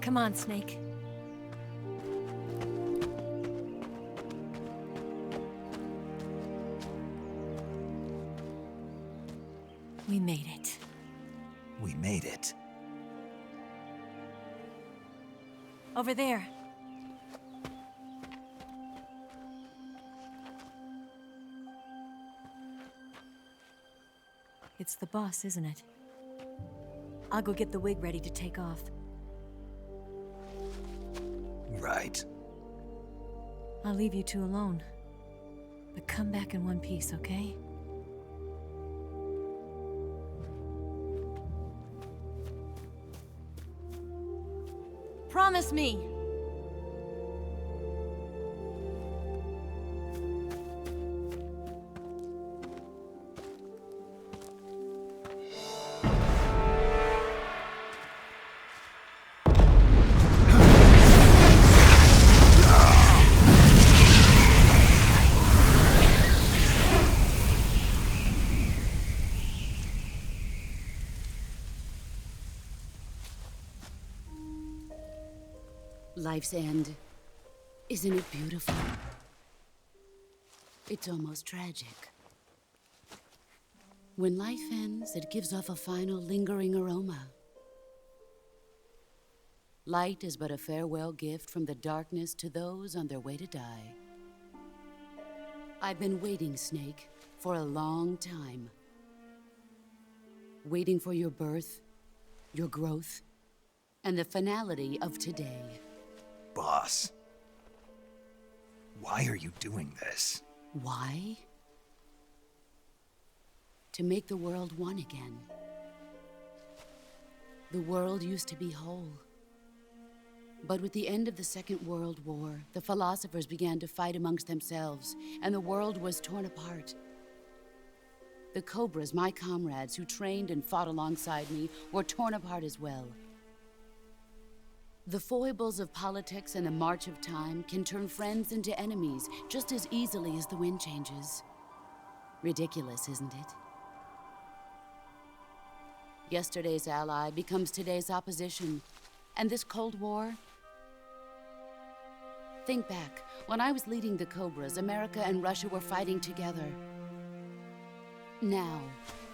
Come on, Snake. We made it. We made it. Over there. It's the boss, isn't it? I'll go get the wig ready to take off. Right. I'll leave you two alone. But come back in one piece, okay? Promise me! Life's end. Isn't it beautiful? It's almost tragic. When life ends, it gives off a final lingering aroma. Light is but a farewell gift from the darkness to those on their way to die. I've been waiting, Snake, for a long time. Waiting for your birth, your growth, and the finality of today. Boss. Why are you doing this? Why? To make the world one again. The world used to be whole. But with the end of the Second World War, the philosophers began to fight amongst themselves, and the world was torn apart. The Cobras, my comrades who trained and fought alongside me, were torn apart as well. The foibles of politics and the march of time can turn friends into enemies just as easily as the wind changes. Ridiculous, isn't it? Yesterday's ally becomes today's opposition, and this Cold War? Think back. When I was leading the Cobras, America and Russia were fighting together. Now,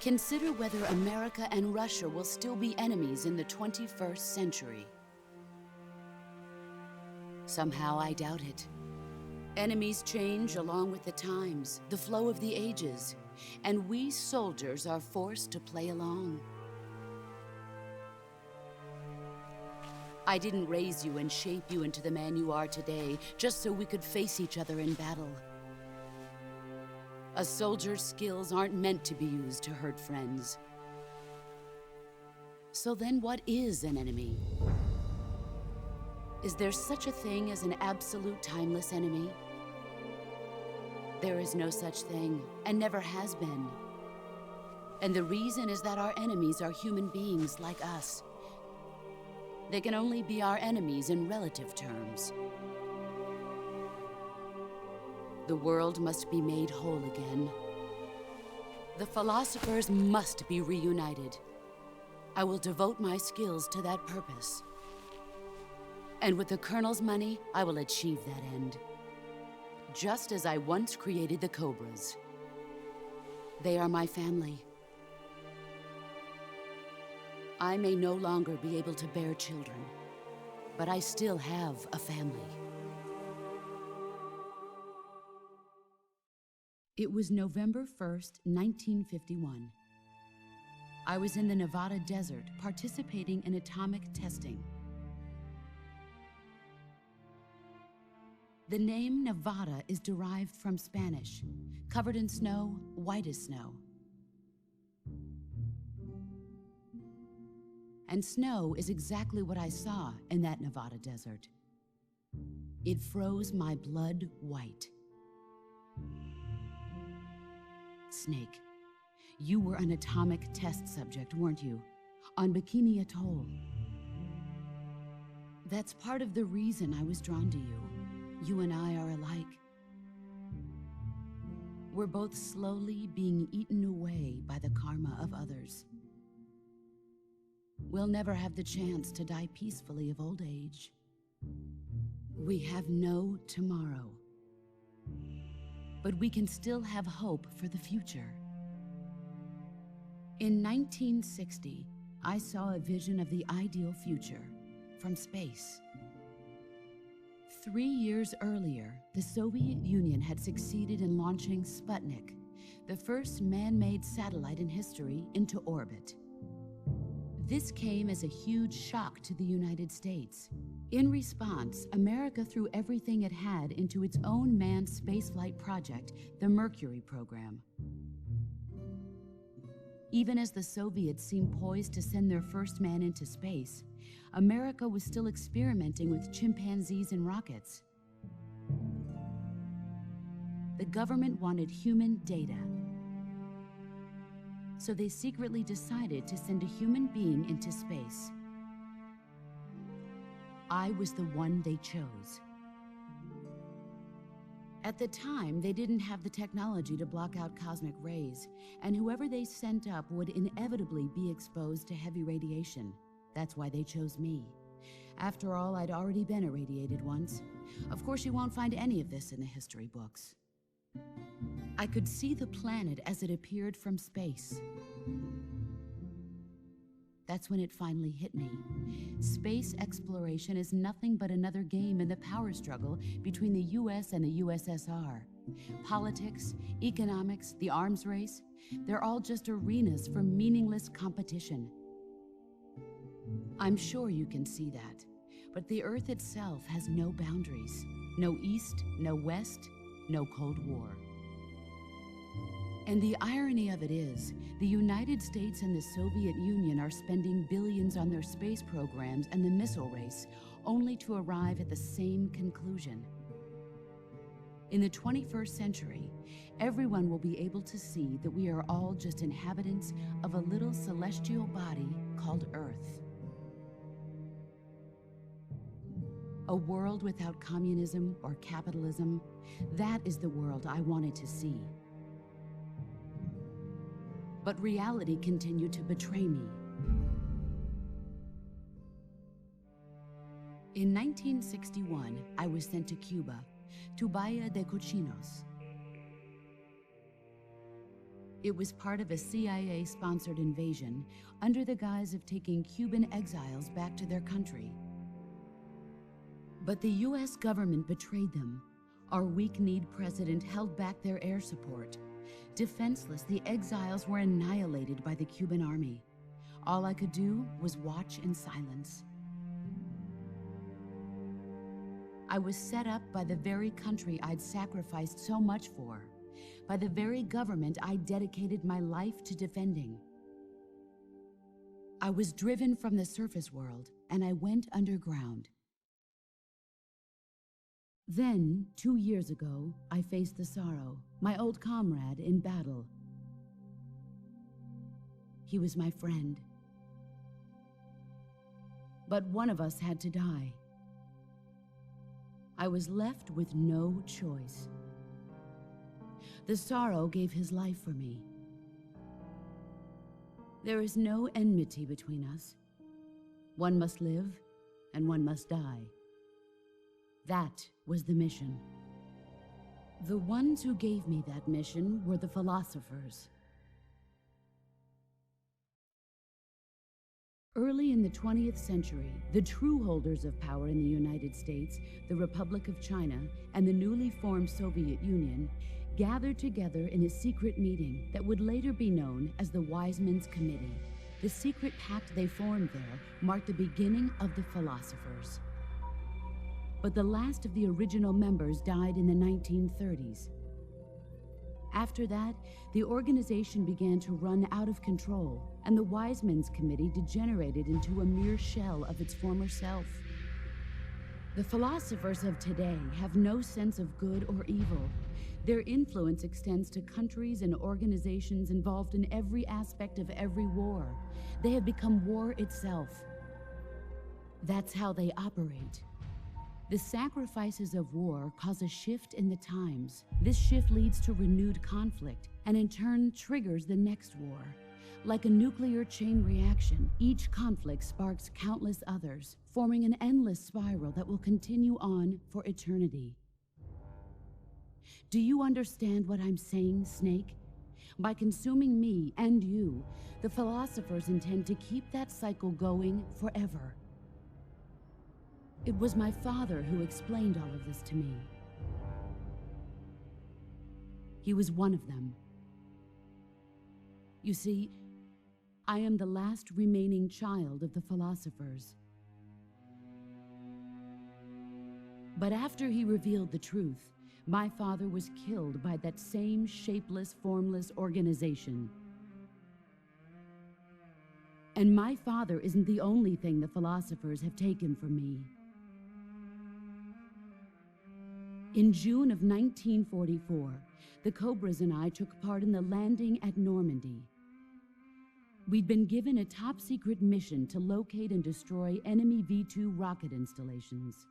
consider whether America and Russia will still be enemies in the 21st century. Somehow I doubt it. Enemies change along with the times, the flow of the ages, and we soldiers are forced to play along. I didn't raise you and shape you into the man you are today just so we could face each other in battle. A soldier's skills aren't meant to be used to hurt friends. So then what is an enemy? Is there such a thing as an absolute timeless enemy? There is no such thing, and never has been. And the reason is that our enemies are human beings like us. They can only be our enemies in relative terms. The world must be made whole again. The philosophers must be reunited. I will devote my skills to that purpose. And with the Colonel's money, I will achieve that end. Just as I once created the Cobras. They are my family. I may no longer be able to bear children, but I still have a family. It was November 1st, 1951. I was in the Nevada desert participating in atomic testing. The name Nevada is derived from Spanish, covered in snow, white as snow. And snow is exactly what I saw in that Nevada desert. It froze my blood white. Snake, you were an atomic test subject, weren't you? On Bikini Atoll. That's part of the reason I was drawn to you. You and I are alike. We're both slowly being eaten away by the karma of others. we'll never have the chance to die peacefully of old age. We have no tomorrow. But we can still have hope for the future. In 1960, I saw a vision of the ideal future from space. 3 years earlier, the Soviet Union had succeeded in launching Sputnik, the first man-made satellite in history, into orbit. This came as a huge shock to the United States. In response, America threw everything it had into its own manned spaceflight project, the Mercury program. Even as the Soviets seemed poised to send their first man into space, America was still experimenting with chimpanzees and rockets. The government wanted human data, so they secretly decided to send a human being into space. I was the one they chose. At the time, they didn't have the technology to block out cosmic rays, and whoever they sent up would inevitably be exposed to heavy radiation. That's why they chose me. After all, I'd already been irradiated once. Of course, you won't find any of this in the history books. I could see the planet as it appeared from space. That's when it finally hit me. Space exploration is nothing but another game in the power struggle between the US and the USSR. Politics, economics, the arms race, they're all just arenas for meaningless competition. I'm sure you can see that, but the Earth itself has no boundaries. No East, no West, no Cold War. And the irony of it is, the United States and the Soviet Union are spending billions on their space programs and the missile race, only to arrive at the same conclusion. In the 21st century, everyone will be able to see that we are all just inhabitants of a little celestial body called Earth. A world without communism or capitalism, that is the world I wanted to see. But reality continued to betray me. In 1961, I was sent to Cuba, to Bahia de Cochinos. It was part of a CIA-sponsored invasion under the guise of taking Cuban exiles back to their country. But the US government betrayed them. Our weak-kneed president held back their air support. Defenseless, the exiles were annihilated by the Cuban army. All I could do was watch in silence. I was set up by the very country I'd sacrificed so much for, by the very government I dedicated my life to defending. I was driven from the surface world, and I went underground. Then, 2 years ago, I faced the sorrow, my old comrade in battle. He was my friend. But one of us had to die. I was left with no choice. The sorrow gave his life for me. There is no enmity between us. One must live, and one must die. That was the mission. The ones who gave me that mission were the philosophers. Early in the 20th century, the true holders of power in the United States, the Republic of China, and the newly formed Soviet Union gathered together in a secret meeting that would later be known as the Wise Men's Committee. The secret pact they formed there marked the beginning of the philosophers. But the last of the original members died in the 1930s. After that, the organization began to run out of control, and the Wise Men's Committee degenerated into a mere shell of its former self. The philosophers of today have no sense of good or evil. Their influence extends to countries and organizations involved in every aspect of every war. They have become war itself. That's how they operate. The sacrifices of war cause a shift in the times. This shift leads to renewed conflict, and in turn triggers the next war. Like a nuclear chain reaction, each conflict sparks countless others, forming an endless spiral that will continue on for eternity. Do you understand what I'm saying, Snake? By consuming me and you, the philosophers intend to keep that cycle going forever. It was my father who explained all of this to me. He was one of them. You see, I am the last remaining child of the philosophers. But after he revealed the truth, my father was killed by that same shapeless, formless organization. And my father isn't the only thing the philosophers have taken from me. In June of 1944, the Cobras and I took part in the landing at Normandy. We'd been given a top-secret mission to locate and destroy enemy V-2 rocket installations.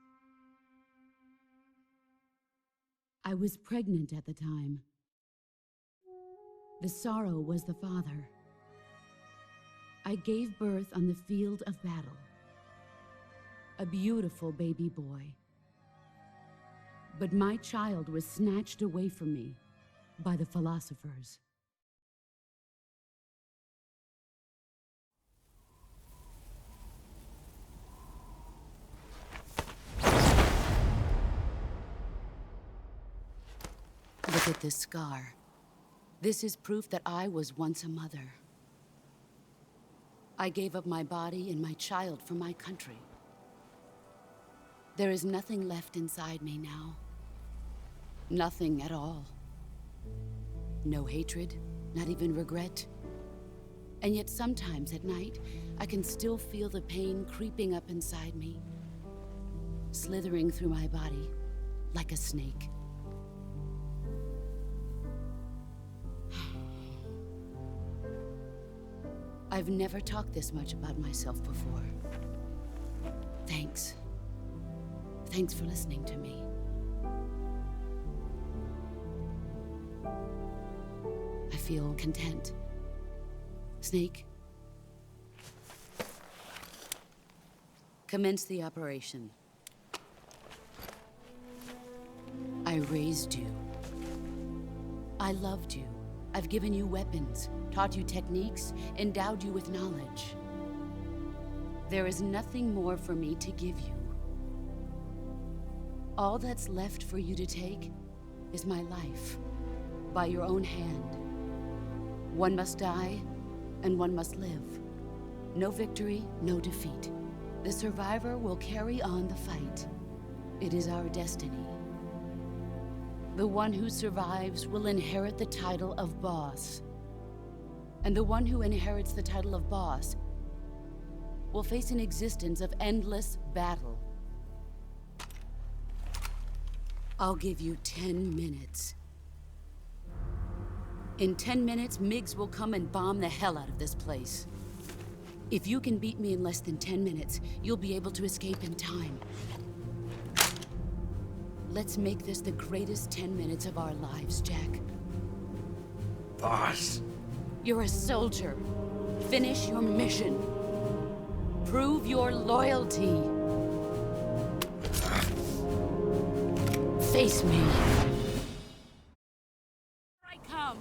I was pregnant at the time. The sorrow was the father. I gave birth on the field of battle. A beautiful baby boy. But my child was snatched away from me by the philosophers. Look at this scar. This is proof that I was once a mother. I gave up my body and my child for my country. There is nothing left inside me now. Nothing at all. No hatred, not even regret. And yet sometimes at night, I can still feel the pain creeping up inside me, slithering through my body like a snake. I've never talked this much about myself before. Thanks. Thanks for listening to me. I feel content. Snake, commence the operation. I raised you. I loved you. I've given you weapons, taught you techniques, endowed you with knowledge. There is nothing more for me to give you. All that's left for you to take is my life, by your own hand. One must die, and one must live. No victory, no defeat. The survivor will carry on the fight. It is our destiny. The one who survives will inherit the title of boss. And the one who inherits the title of boss will face an existence of endless battle. I'll give you 10 minutes. In 10 minutes, MiGs will come and bomb the hell out of this place. If you can beat me in less than 10 minutes, you'll be able to escape in time. Let's make this the greatest 10 minutes of our lives, Jack. Boss. You're a soldier. Finish your mission. Prove your loyalty. Face me. Here I come.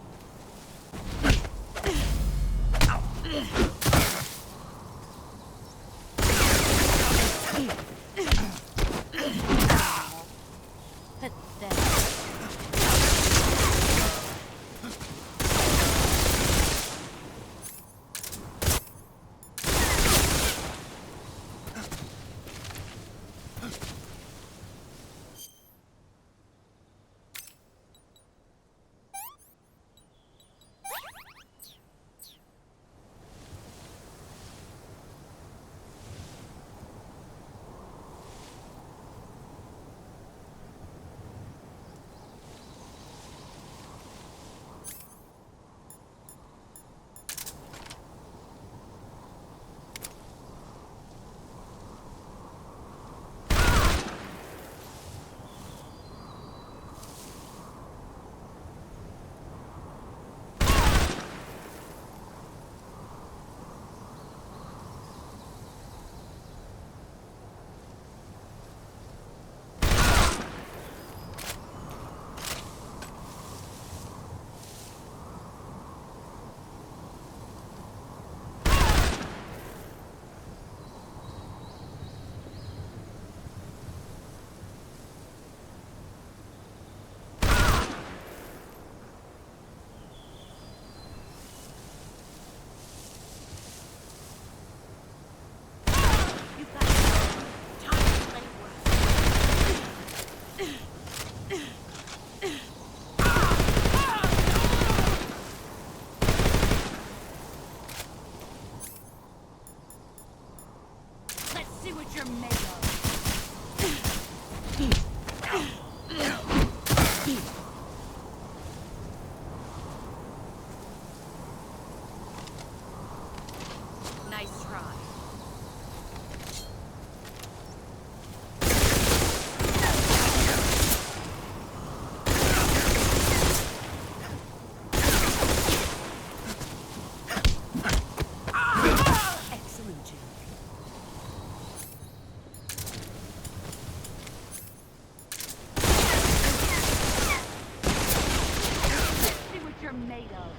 what you're made of. Nice try. Excellent, Jim. See what you're made of.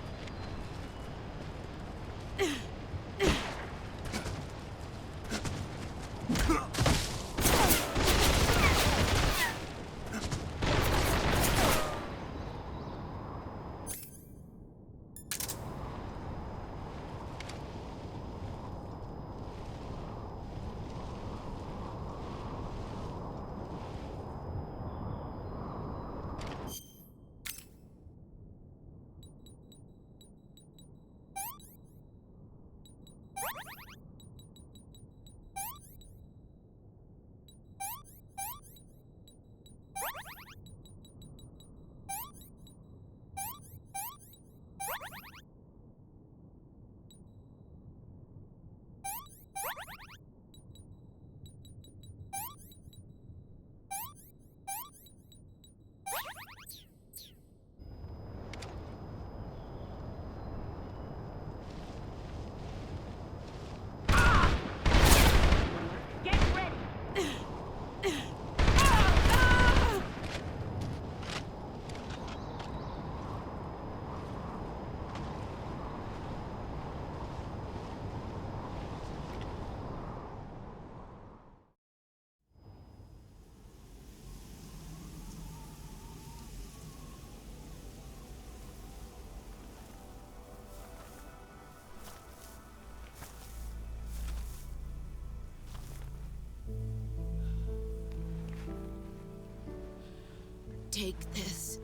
Take this.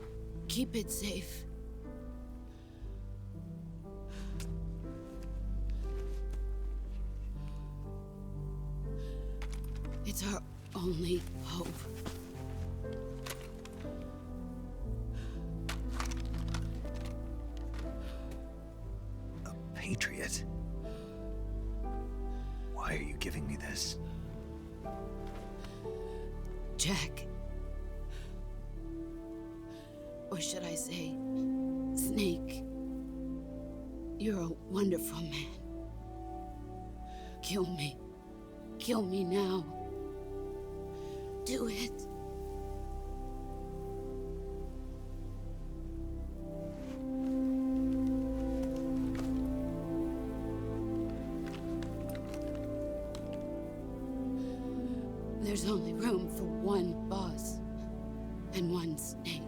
Keep it safe. It's our only hope. A patriot? Why are you giving me this? Jack. Or should I say, Snake. You're a wonderful man. Kill me. Kill me now. Do it. There's only room for one boss and one Snake.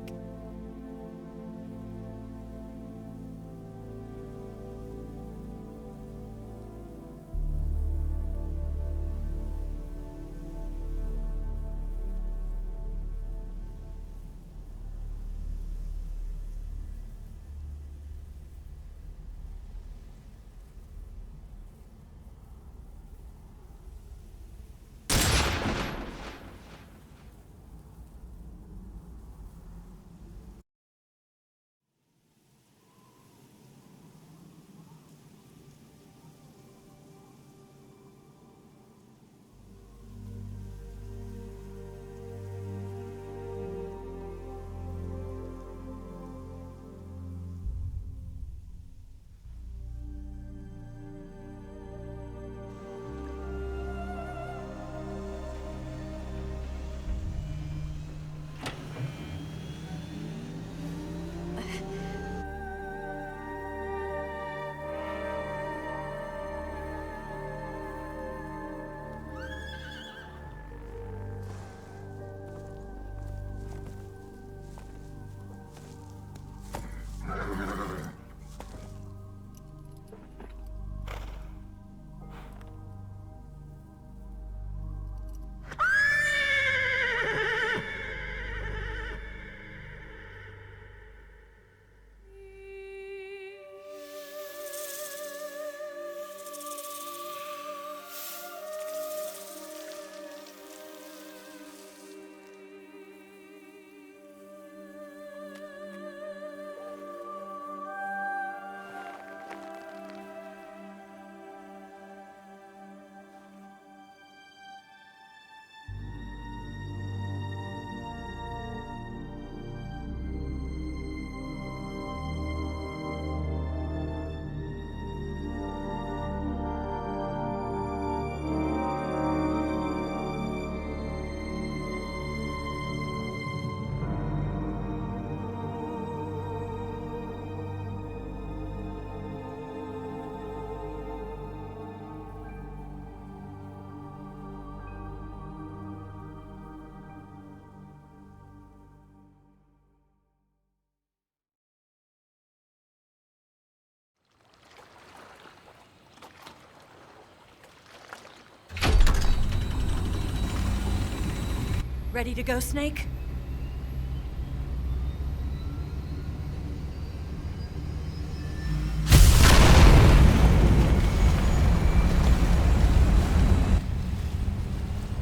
Ready to go, Snake?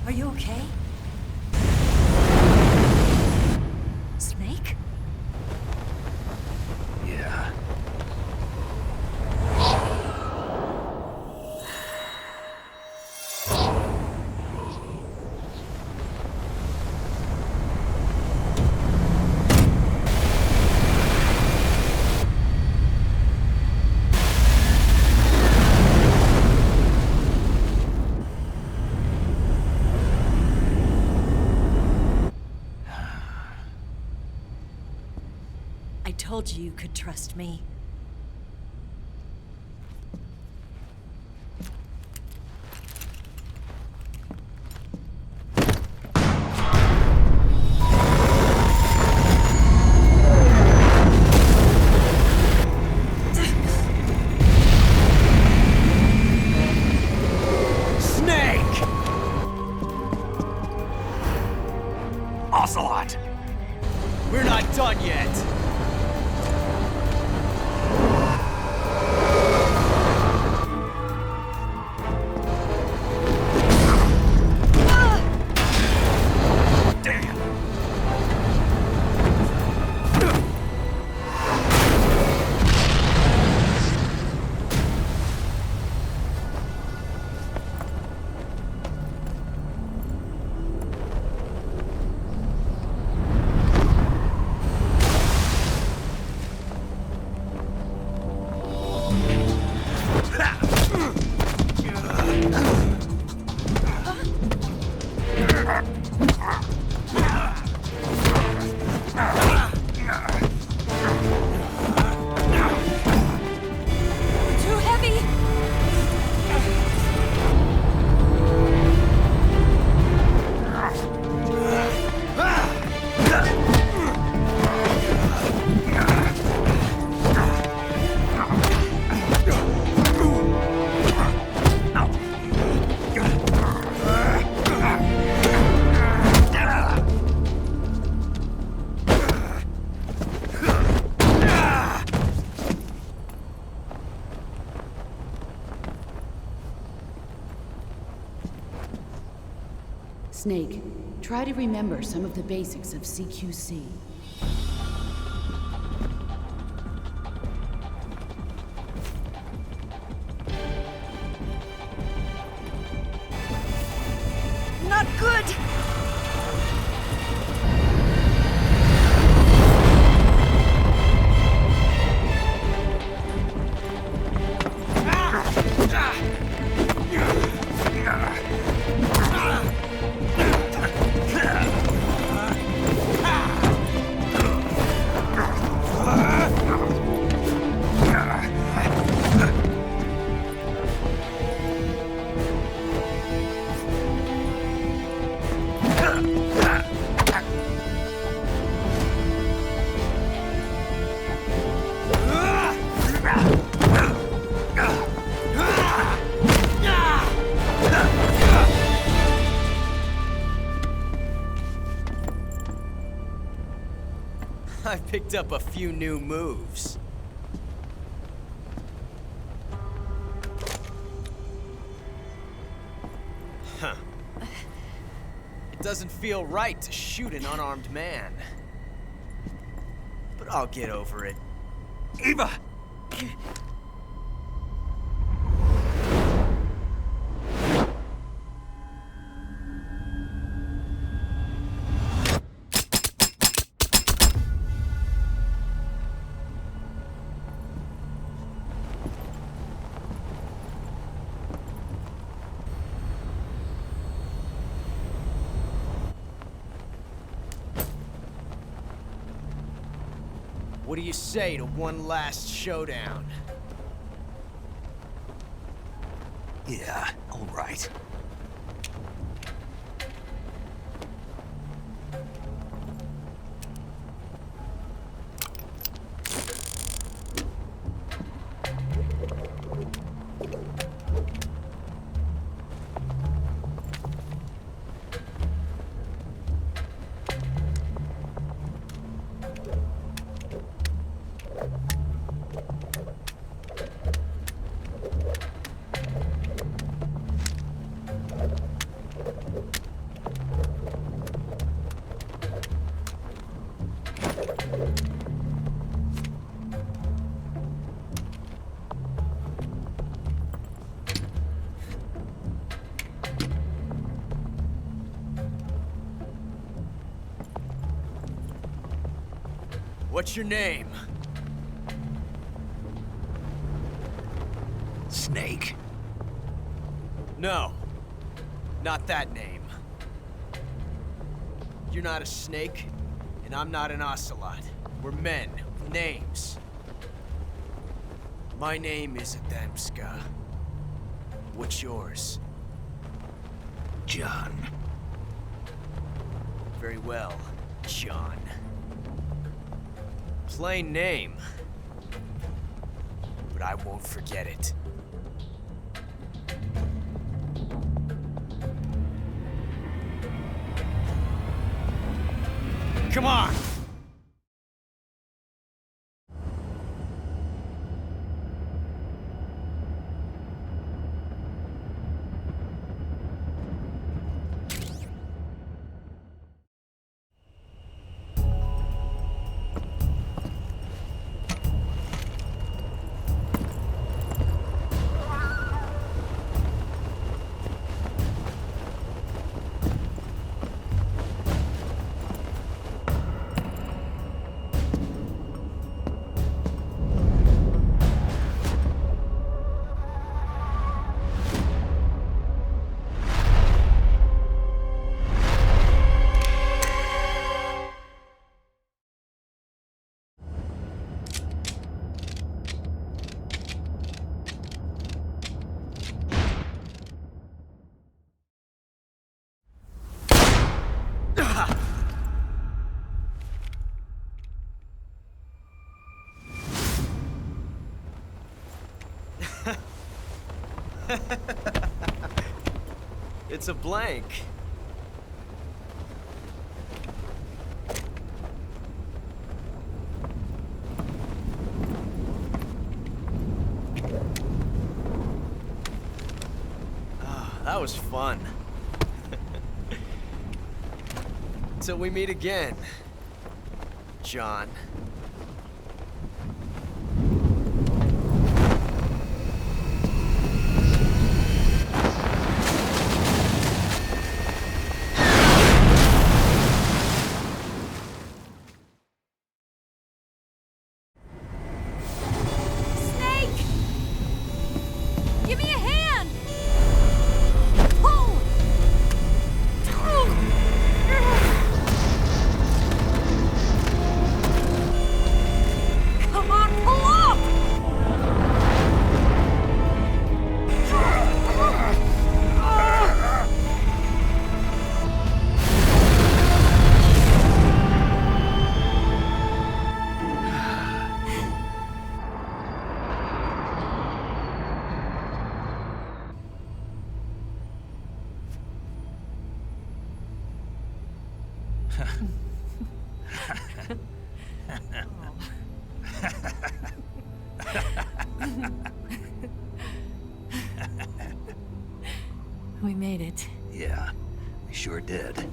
Are you okay? Snake? Yeah. I told you you could trust me. Snake! Ocelot! We're not done yet. Damn! Too heavy! Snake, try to remember some of the basics of CQC. Not good! I picked up a few new moves. Huh. It doesn't feel right to shoot an unarmed man. But I'll get over it. Eva! What do you say to one last showdown? Yeah, all right. What's your name? Snake. No. Not that name. You're not a snake, and I'm not an ocelot. We're men with names. My name is Adamska. What's yours? John. Very well, John. Plain name. But I won't forget it. Come on! It's a blank. Ah, that was fun. Till we meet again, John. We made it. Yeah, we sure did.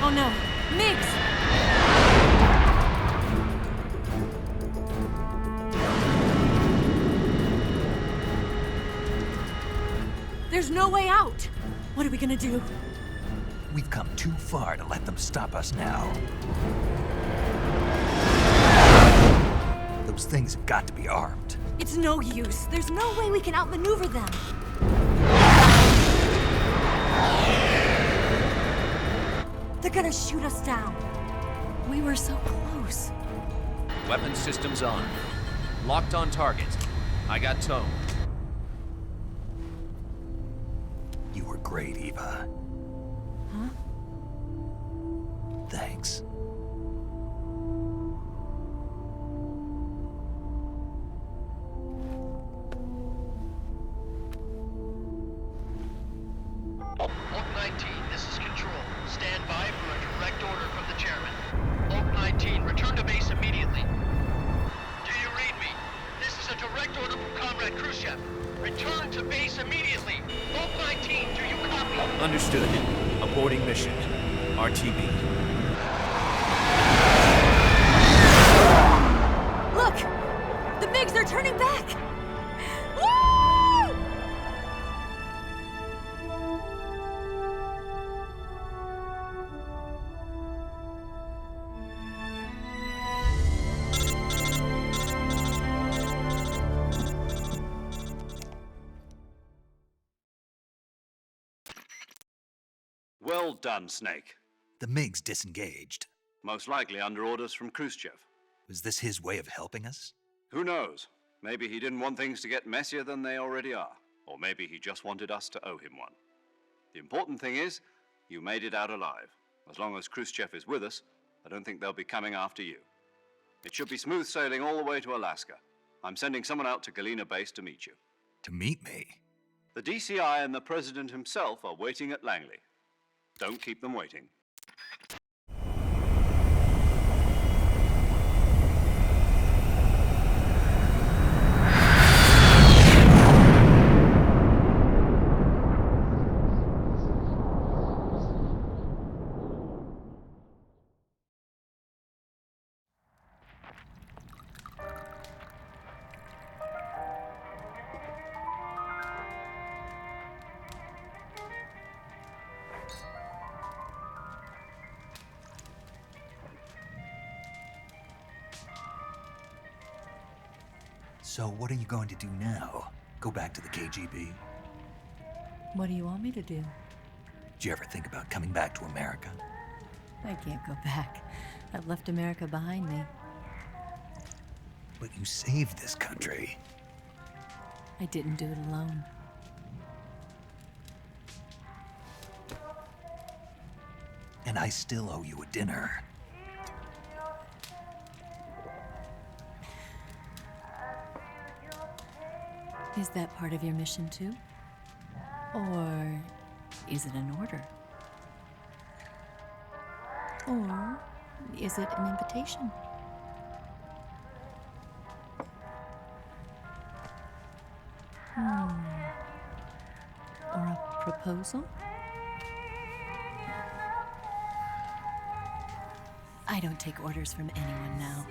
Oh no, Migs! There's no way out! What are we gonna do? We've come too far to let them stop us now. Those things have got to be armed. It's no use. There's no way we can outmaneuver them. They're gonna shoot us down. We were so close. Weapon systems on. Locked on target. I got towed. You were great, Eva. Huh? Thanks. Oak 19, this is Control. Stand by for a direct order from the chairman. Oak 19, return to base immediately. direct order from Comrade Khrushchev. Return to base immediately. Vault 19, do you copy? Understood. Aborting mission. RTB. Look! The MiGs, they're turning back! Woo! Well done, Snake. The MiGs disengaged. Most likely under orders from Khrushchev. Was this his way of helping us? Who knows? Maybe he didn't want things to get messier than they already are. Or maybe he just wanted us to owe him one. The important thing is, you made it out alive. As long as Khrushchev is with us, I don't think they'll be coming after you. It should be smooth sailing all the way to Alaska. I'm sending someone out to Galena Base to meet you. To meet me? The DCI and the President himself are waiting at Langley. Don't keep them waiting. So what are you going to do now? Go back to the KGB? What do you want me to do? Did you ever think about coming back to America? I can't go back. I've left America behind me. But you saved this country. I didn't do it alone. And I still owe you a dinner. Is that part of your mission too? Or is it an order? Or is it an invitation? Or a proposal? I don't take orders from anyone now.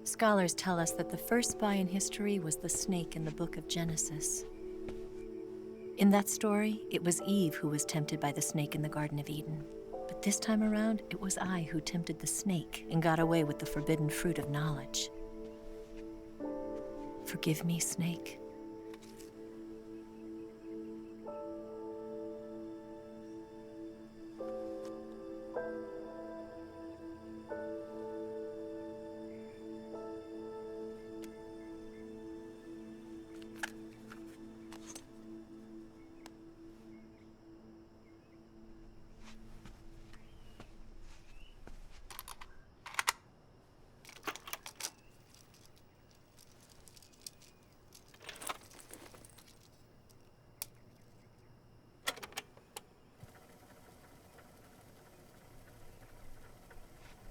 Scholars tell us that the first spy in history was the snake in the book of Genesis. In that story, it was Eve who was tempted by the snake in the Garden of Eden. But this time around, it was I who tempted the snake and got away with the forbidden fruit of knowledge. Forgive me, Snake.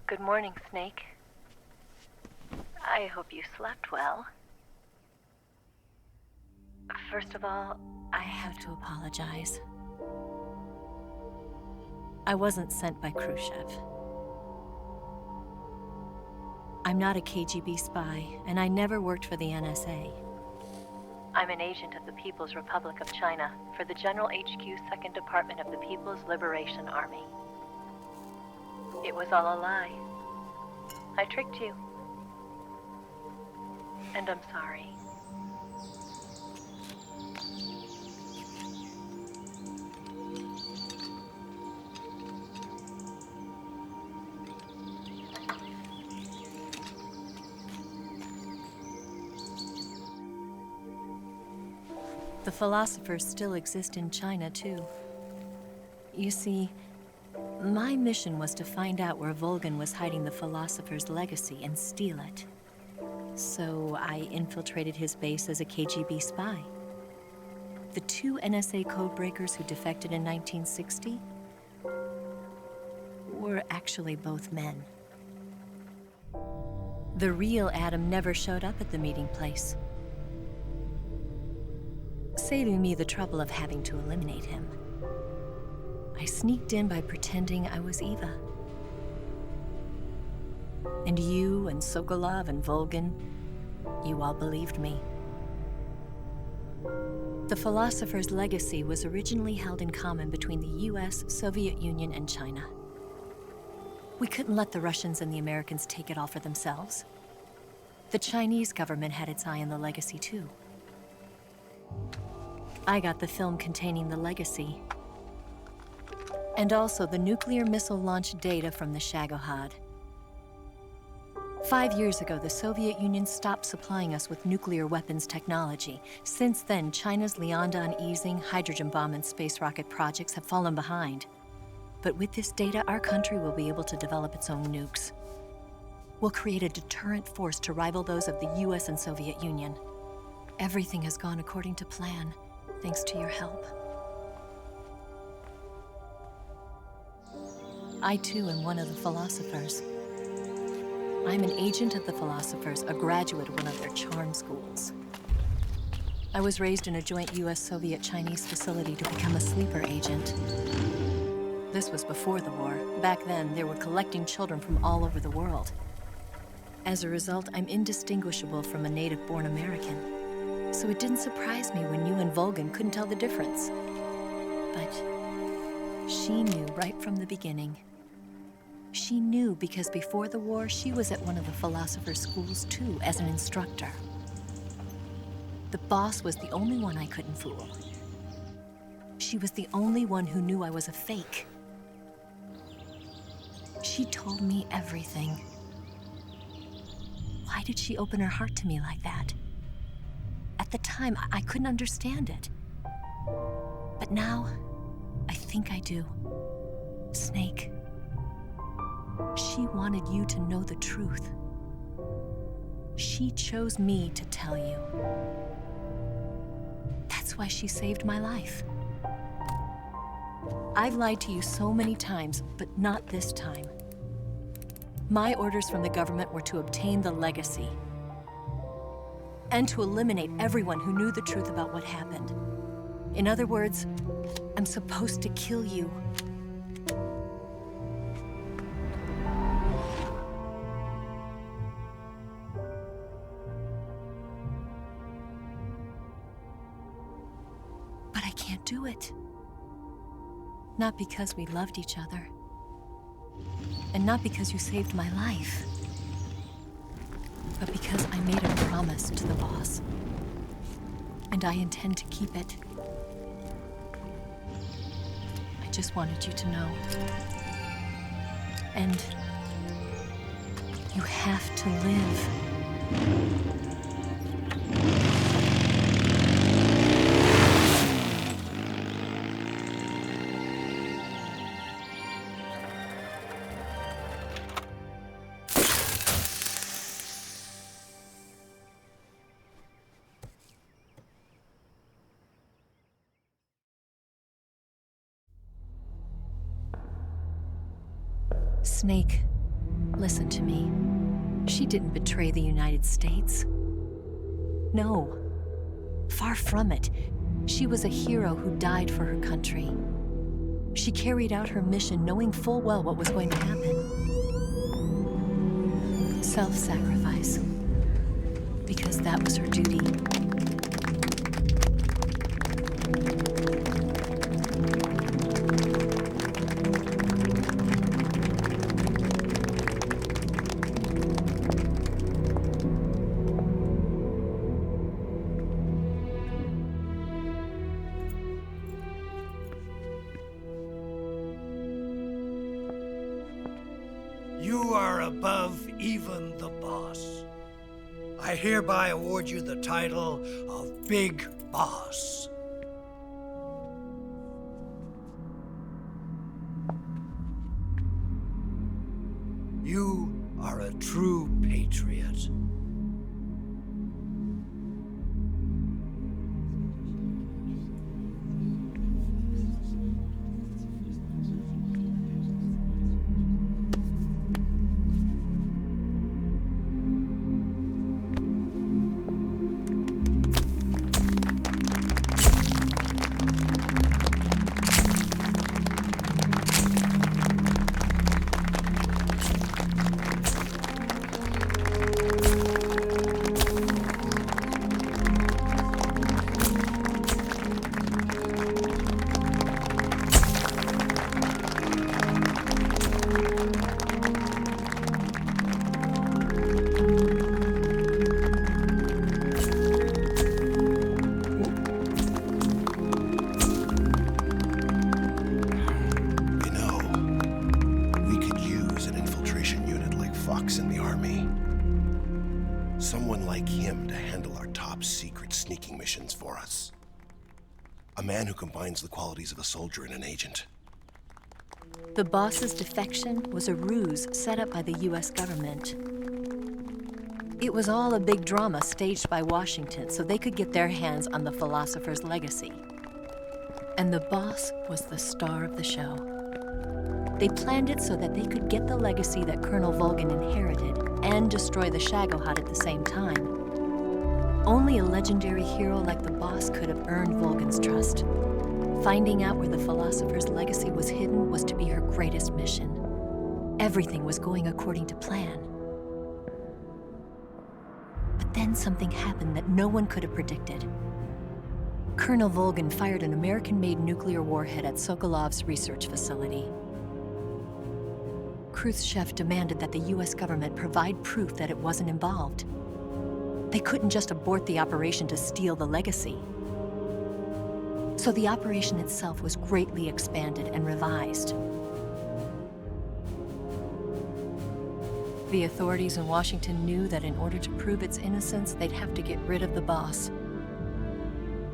Good morning, Snake. I hope you slept well. First of all, I have to apologize. I wasn't sent by Khrushchev. I'm not a KGB spy, and I never worked for the NSA. I'm an agent of the People's Republic of China for the General HQ 2nd Department of the People's Liberation Army. It was all a lie. I tricked you. And I'm sorry. The philosophers still exist in China, too. You see, my mission was to find out where Volgan was hiding the philosopher's legacy and steal it. So I infiltrated his base as a KGB spy. The 2 NSA codebreakers who defected in 1960 were actually both men. The real Adam never showed up at the meeting place, saving me the trouble of having to eliminate him. I sneaked in by pretending I was Eva. And you and Sokolov and Volgan, you all believed me. The philosopher's legacy was originally held in common between the US, Soviet Union, and China. We couldn't let the Russians and the Americans take it all for themselves. The Chinese government had its eye on the legacy, too. I got the film containing the legacy, and also the nuclear missile launch data from the Shagohod. 5 years ago, the Soviet Union stopped supplying us with nuclear weapons technology. Since then, China's Liaodong-Yizhing hydrogen bomb and space rocket projects have fallen behind. But with this data, our country will be able to develop its own nukes. We'll create a deterrent force to rival those of the US and Soviet Union. Everything has gone according to plan, thanks to your help. I too am one of the philosophers. I'm an agent of the philosophers, a graduate of one of their charm schools. I was raised in a joint US-Soviet-Chinese facility to become a sleeper agent. This was before the war. Back then, they were collecting children from all over the world. As a result, I'm indistinguishable from a native-born American. So it didn't surprise me when you and Volgan couldn't tell the difference. But she knew right from the beginning. She knew because before the war, she was at one of the philosopher's schools too, as an instructor. The boss was the only one I couldn't fool. She was the only one who knew I was a fake. She told me everything. Why did she open her heart to me like that? At the time, I couldn't understand it. But now, I think I do. Snake. She wanted you to know the truth. She chose me to tell you. That's why she saved my life. I've lied to you so many times, but not this time. My orders from the government were to obtain the legacy and to eliminate everyone who knew the truth about what happened. In other words, I'm supposed to kill you. But I can't do it. Not because we loved each other. And not because you saved my life. But because I made a promise to the boss. And I intend to keep it. I just wanted you to know. And you have to live. Snake, Listen to me. She didn't betray the United States. No. Far from it. She was a hero who died for her country. She carried out her mission knowing full well what was going to happen. Self-sacrifice. Because that was her duty. You are above even the boss. I hereby award you the title of Big Boss. You are a true patriot. Someone like him to handle our top secret sneaking missions for us. A man who combines the qualities of a soldier and an agent. The boss's defection was a ruse set up by the US government. It was all a big drama staged by Washington so they could get their hands on the philosopher's legacy. And the boss was the star of the show. They planned it so that they could get the legacy that Colonel Volgin inherited and destroy the Shagohod at the same time. Only a legendary hero like the boss could have earned Volgin's trust. Finding out where the philosopher's legacy was hidden was to be her greatest mission. Everything was going according to plan. But then something happened that no one could have predicted. Colonel Volgin fired an American-made nuclear warhead at Sokolov's research facility. Khrushchev demanded that the US government provide proof that it wasn't involved. They couldn't just abort the operation to steal the legacy. So the operation itself was greatly expanded and revised. The authorities in Washington knew that in order to prove its innocence, they'd have to get rid of the boss,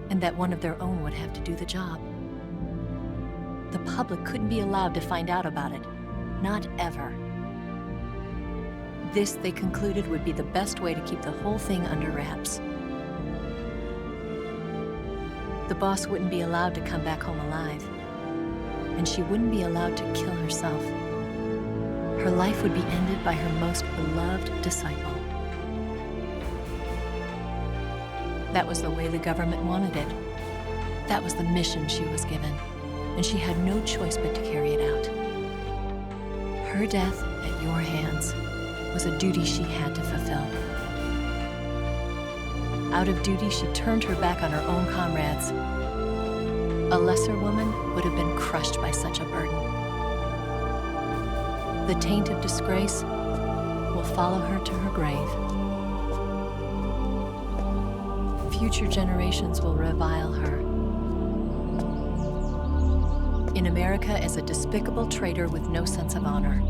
and that one of their own would have to do the job. The public couldn't be allowed to find out about it. Not ever. This, they concluded, would be the best way to keep the whole thing under wraps. The boss wouldn't be allowed to come back home alive, and she wouldn't be allowed to kill herself. Her life would be ended by her most beloved disciple. That was the way the government wanted it. That was the mission she was given, and she had no choice but to carry it out. Her death at your hands was a duty she had to fulfill. Out of duty, she turned her back on her own comrades. A lesser woman would have been crushed by such a burden. The taint of disgrace will follow her to her grave. Future generations will revile her. In America as a despicable traitor with no sense of honor.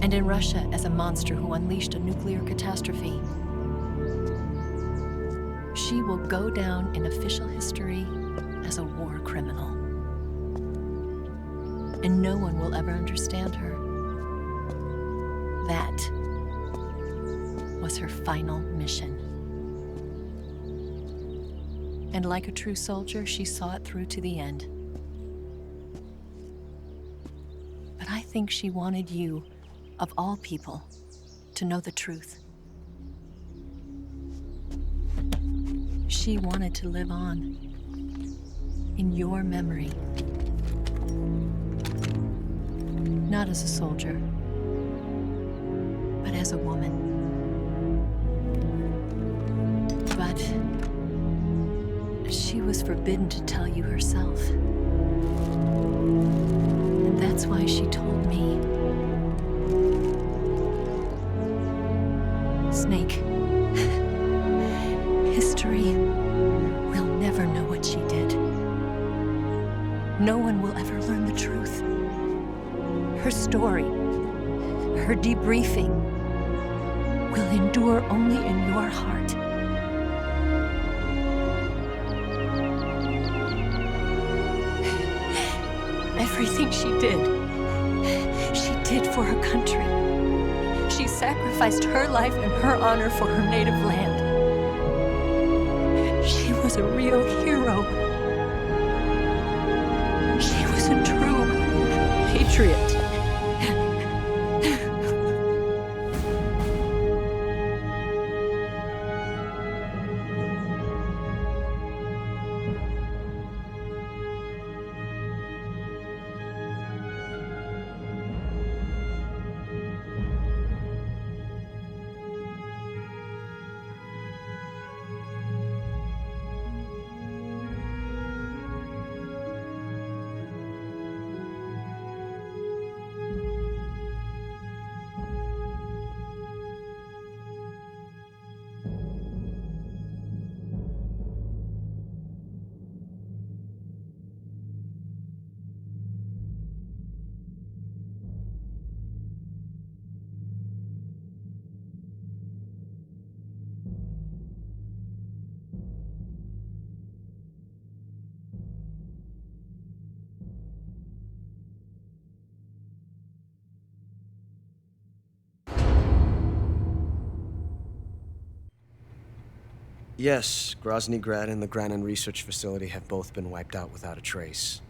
And in Russia as a monster who unleashed a nuclear catastrophe. She will go down in official history as a war criminal. And no one will ever understand her. That was her final mission. And like a true soldier, she saw it through to the end. But I think she wanted you, of all people, to know the truth. She wanted to live on, in your memory. Not as a soldier, but as a woman. But she was forbidden to tell you herself. And that's why she told me. Snake, history will never know what she did. No one will ever learn the truth. Her story, her debriefing, will endure only in your heart. Everything she did for her country. She sacrificed her life and her honor for her native land. She was a real hero. She was a true patriot. Yes, Grozny Grad and the Granin Research Facility have both been wiped out without a trace.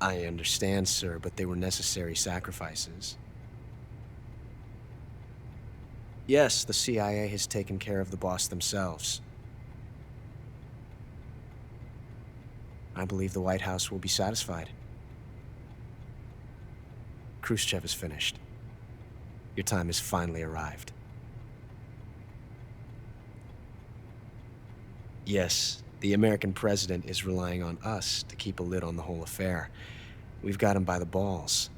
I understand, sir, but they were necessary sacrifices. Yes, the CIA has taken care of the boss themselves. I believe the White House will be satisfied. Khrushchev is finished. Your time has finally arrived. Yes, the American president is relying on us to keep a lid on the whole affair. We've got him by the balls.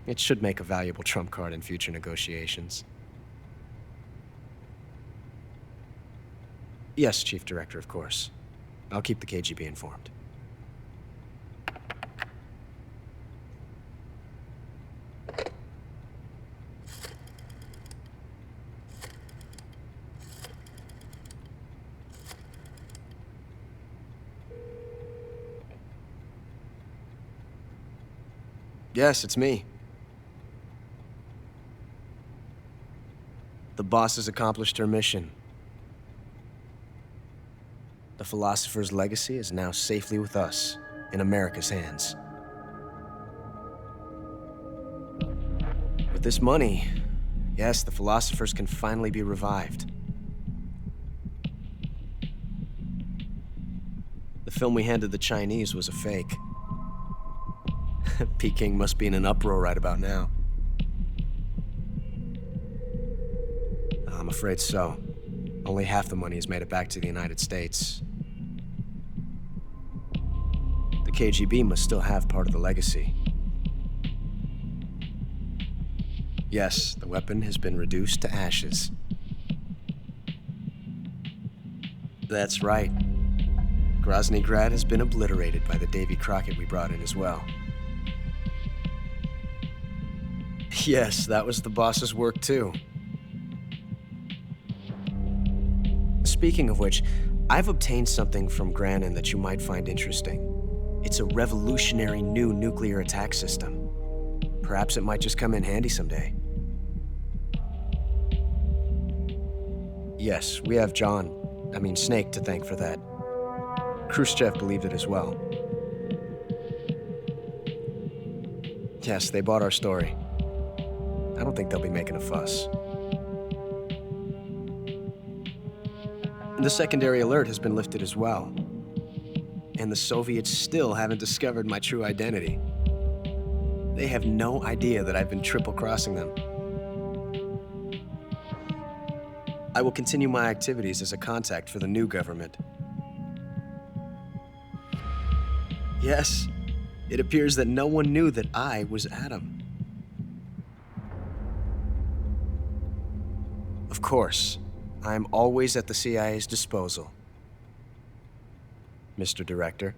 It should make a valuable trump card in future negotiations. Yes, Chief Director, of course. I'll keep the KGB informed. Yes, it's me. The boss has accomplished her mission. The philosopher's legacy is now safely with us, in America's hands. With this money, yes, the philosophers can finally be revived. The film we handed the Chinese was a fake. Peking must be in an uproar right about now. I'm afraid so. Only half the money has made it back to the United States. The KGB must still have part of the legacy. Yes, the weapon has been reduced to ashes. That's right. Grozny Grad has been obliterated by the Davy Crockett we brought in as well. Yes, that was the boss's work too. Speaking of which, I've obtained something from Granin that you might find interesting. It's a revolutionary new nuclear attack system. Perhaps it might just come in handy someday. Yes, we have Snake to thank for that. Khrushchev believed it as well. Yes, they bought our story. I don't think they'll be making a fuss. The secondary alert has been lifted as well. And the Soviets still haven't discovered my true identity. They have no idea that I've been triple-crossing them. I will continue my activities as a contact for the new government. Yes, it appears that no one knew that I was Adam. Of course, I am always at the CIA's disposal, Mr. Director.